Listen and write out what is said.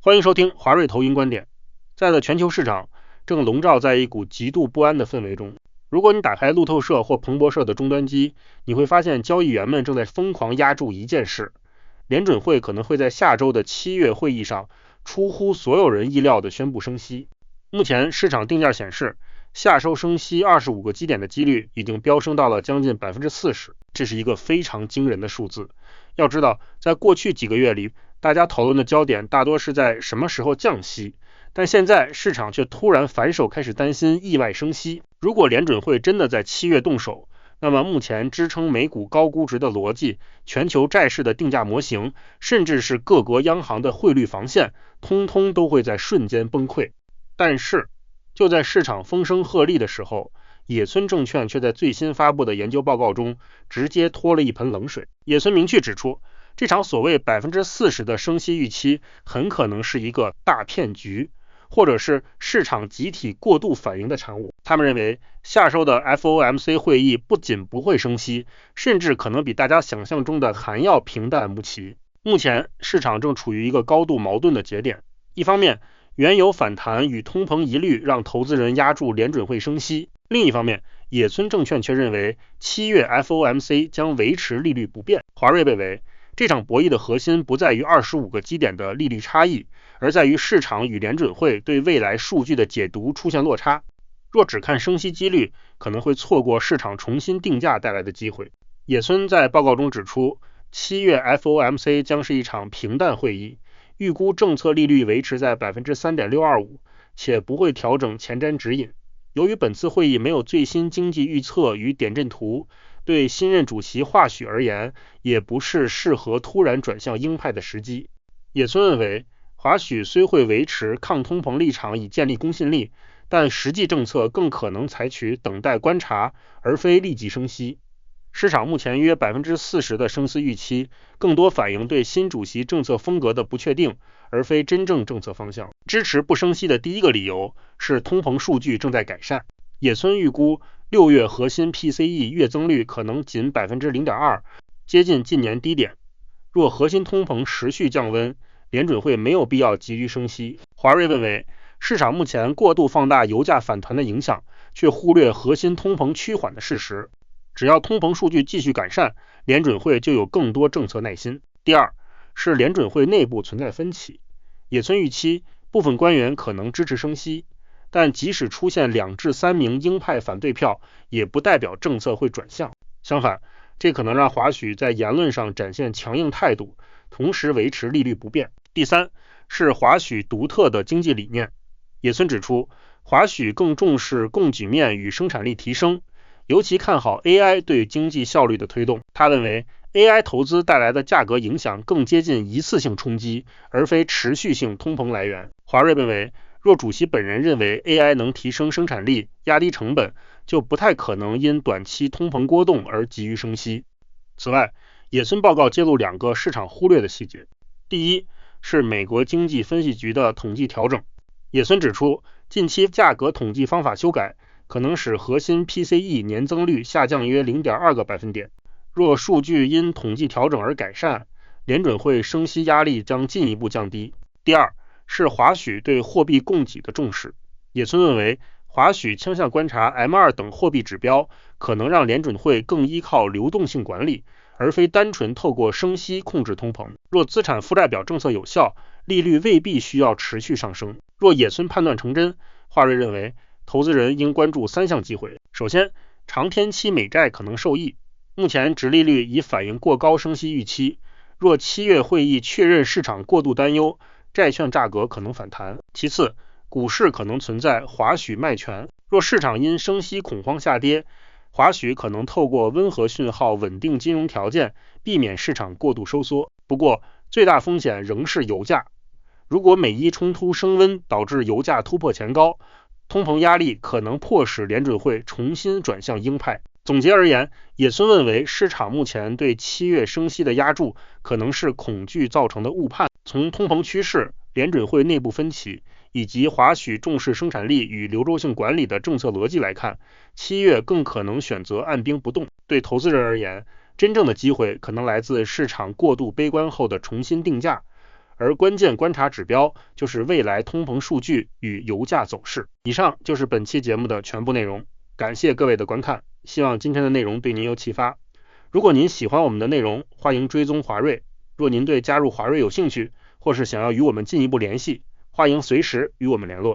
欢迎收听华瑞投音观点。在全球市场正笼罩在一股极度不安的氛围中。如果你打开路透社或彭博社的终端机，你会发现交易员们正在疯狂押注一件事：联准会可能会在下周的7月会议上出乎所有人意料地宣布升息。目前市场定价显示，下周升息25个基点的几率已经飙升到了将近 40%， 这是一个非常惊人的数字。要知道，在过去几个月里，大家讨论的焦点大多是在什么时候降息，但现在市场却突然反手开始担心意外升息。如果联准会真的在7月动手，那么目前支撑美股高估值的逻辑、全球债市的定价模型，甚至是各国央行的汇率防线，通通都会在瞬间崩溃。但是就在市场风声鹤唳的时候，野村证券却在最新发布的研究报告中直接拖了一盆冷水。野村明确指出，这场所谓 40% 的升息预期很可能是一个大骗局，或者是市场集体过度反应的产物。他们认为，下周的 FOMC 会议不仅不会升息，甚至可能比大家想象中的还要平淡无奇。目前市场正处于一个高度矛盾的节点，一方面原油反弹与通膨疑虑让投资人押注联准会升息，另一方面野村证券却认为7月 FOMC 将维持利率不变。华瑞认为，这场博弈的核心不在于25个基点的利率差异，而在于市场与联准会对未来数据的解读出现落差。若只看升息几率，可能会错过市场重新定价带来的机会。野村在报告中指出，7月 FOMC 将是一场平淡会议，预估政策利率维持在 3.625%， 且不会调整前瞻指引。由于本次会议没有最新经济预测与点阵图，对新任主席华许而言，也不是适合突然转向鹰派的时机。野村认为，华许虽会维持抗通膨立场以建立公信力，但实际政策更可能采取等待观察，而非立即升息。市场目前约 40% 的升息预期，更多反映对新主席政策风格的不确定，而非真正政策方向。支持不升息的第一个理由是通膨数据正在改善。野村预估6月核心 PCE 月增率可能仅 0.2%， 接近近年低点。若核心通膨持续降温，联准会没有必要急于升息。华瑞认为，市场目前过度放大油价反弹的影响，却忽略核心通膨趋缓的事实。只要通膨数据继续改善，联准会就有更多政策耐心。第二，是联准会内部存在分歧。野村预期部分官员可能支持升息，但即使出现2至3名鹰派反对票，也不代表政策会转向。相反，这可能让华许在言论上展现强硬态度，同时维持利率不变。第三，是华许独特的经济理念。野村指出，华许更重视供给面与生产力提升，尤其看好 AI 对经济效率的推动。他认为 AI 投资带来的价格影响更接近一次性冲击，而非持续性通膨来源。华瑞认为，若主席本人认为 AI 能提升生产力、压低成本，就不太可能因短期通膨波动而急于升息。此外，野村报告揭露2个市场忽略的细节。第一，是美国经济分析局的统计调整。野村指出，近期价格统计方法修改可能使核心 PCE 年增率下降约 0.2个百分点。若数据因统计调整而改善，联准会升息压力将进一步降低。第二，是华许对货币供给的重视。野村认为，华许倾向观察 M2 等货币指标，可能让联准会更依靠流动性管理，而非单纯透过升息控制通膨。若资产负债表政策有效，利率未必需要持续上升。若野村判断成真，华瑞认为投资人应关注3项机会。首先，长天期美债可能受益，目前殖利率已反映过高升息预期，若7月会议确认市场过度担忧，债券价格可能反弹。其次，股市可能存在华许卖权，若市场因升息恐慌下跌，华许可能透过温和讯号稳定金融条件，避免市场过度收缩。不过，最大风险仍是油价。如果美伊冲突升温导致油价突破前高，通膨压力可能迫使联准会重新转向鹰派。总结而言，野村认为市场目前对7月升息的押注可能是恐惧造成的误判。从通膨趋势、联准会内部分歧以及华许重视生产力与流动性管理的政策逻辑来看，7月更可能选择按兵不动。对投资人而言，真正的机会可能来自市场过度悲观后的重新定价，而关键观察指标就是未来通膨数据与油价走势。以上就是本期节目的全部内容，感谢各位的观看，希望今天的内容对您有启发。如果您喜欢我们的内容，欢迎追踪华瑞。若您对加入华瑞有兴趣，或是想要与我们进一步联系，欢迎随时与我们联络。